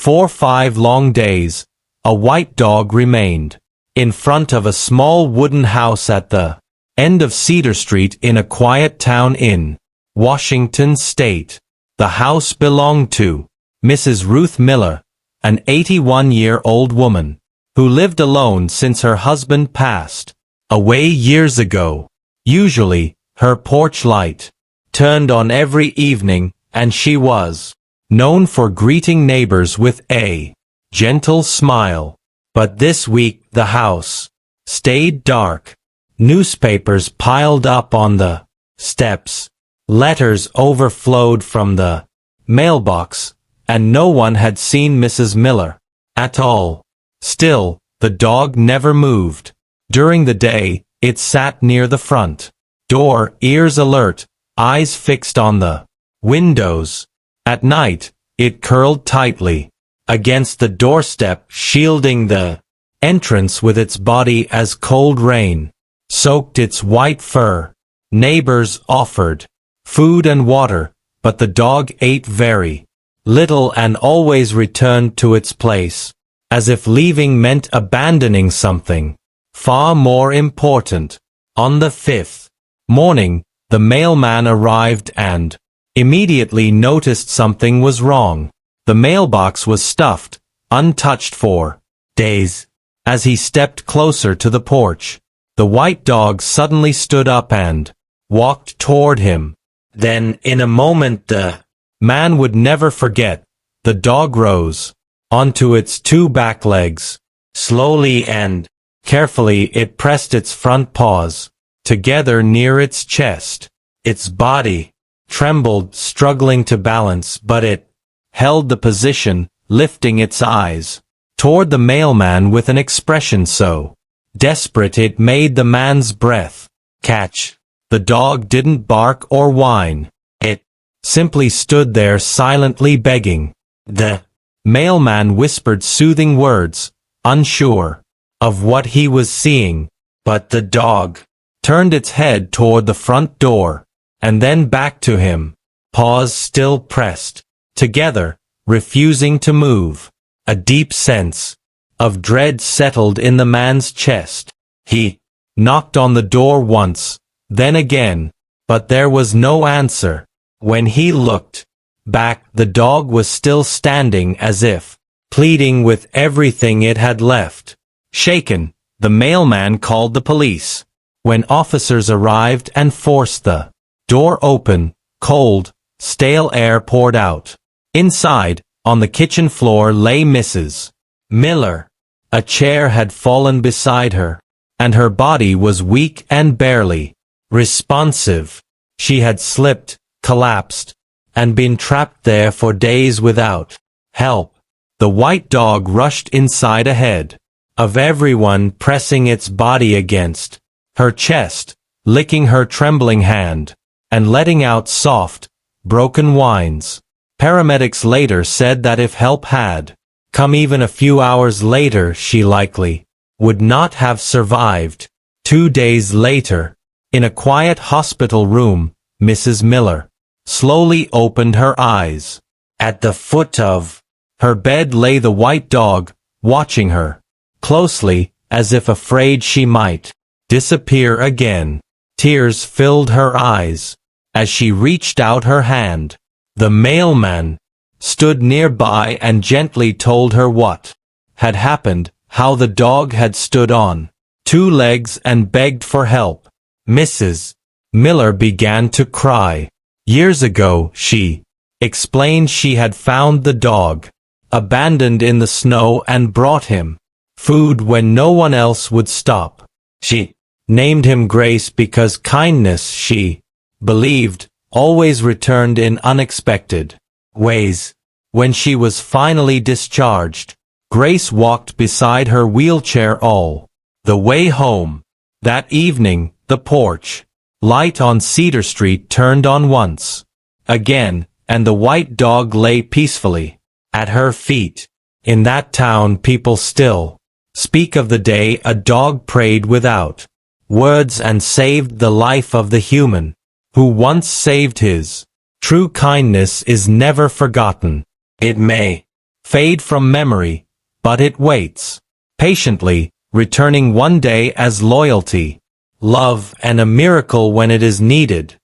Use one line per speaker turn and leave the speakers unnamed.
For 5 long days, a white dog remained in front of a small wooden house at the end of Cedar Street in a quiet town in Washington State. The house belonged to Mrs. Ruth Miller, an 81-year-old woman who lived alone since her husband passed away years ago. Usually, her porch light turned on every evening, and she was known for greeting neighbors with a gentle smile. But this week the house stayed dark. Newspapers piled up on the steps, letters overflowed from the mailbox, and no one had seen Mrs. Miller at all. Still, the dog never moved. During the day, it sat near the front door, ears alert, eyes fixed on the windows. At night, it curled tightly against the doorstep, shielding the entrance with its body as cold rain soaked its white fur. Neighbors offered food and water, but the dog ate very little and always returned to its place, as if leaving meant abandoning something far more important. On the 5th morning, the mailman arrived and immediately noticed something was wrong. The mailbox was stuffed, untouched for days. As he stepped closer to the porch, the white dog suddenly stood up and walked toward him. Then, in a moment the man would never forget, the dog rose onto its 2 back legs. Slowly and carefully it pressed its front paws together near its chest. Its body trembled, struggling to balance, but it held the position, lifting its eyes toward the mailman with an expression so desperate it made the man's breath catch. The dog didn't bark or whine. It simply stood there silently begging. The mailman whispered soothing words, unsure of what he was seeing, but the dog turned its head toward the front door, and then back to him, paws still pressed together, refusing to move. A deep sense of dread settled in the man's chest. He knocked on the door once, then again, but there was no answer. When he looked back, the dog was still standing, as if pleading with everything it had left. Shaken, the mailman called the police. When officers arrived and forced the door open, cold, stale air poured out. Inside, on the kitchen floor, lay Mrs. Miller. A chair had fallen beside her, and her body was weak and barely responsive. She had slipped, collapsed, and been trapped there for days without help. The white dog rushed inside ahead of everyone, pressing its body against her chest, licking her trembling hand, and letting out soft, broken whines. Paramedics later said that if help had come even a few hours later, she likely would not have survived. 2 days later, in a quiet hospital room, Mrs. Miller slowly opened her eyes. At the foot of her bed lay the white dog, watching her closely, as if afraid she might disappear again. Tears filled her eyes as she reached out her hand. The mailman stood nearby and gently told her what had happened, how the dog had stood on 2 legs and begged for help. Mrs. Miller began to cry. Years ago, she explained, she had found the dog abandoned in the snow and brought him food when no one else would stop. She named him Grace because kindness, she believed, always returned in unexpected ways. When she was finally discharged, Grace walked beside her wheelchair all the way home. That evening, the porch light on Cedar Street turned on once again, and the white dog lay peacefully at her feet. In that town, people still speak of the day a dog prayed without words and saved the life of the human who once saved his. True kindness is never forgotten. It may fade from memory, but it waits, patiently, returning one day as loyalty, love, and a miracle when it is needed.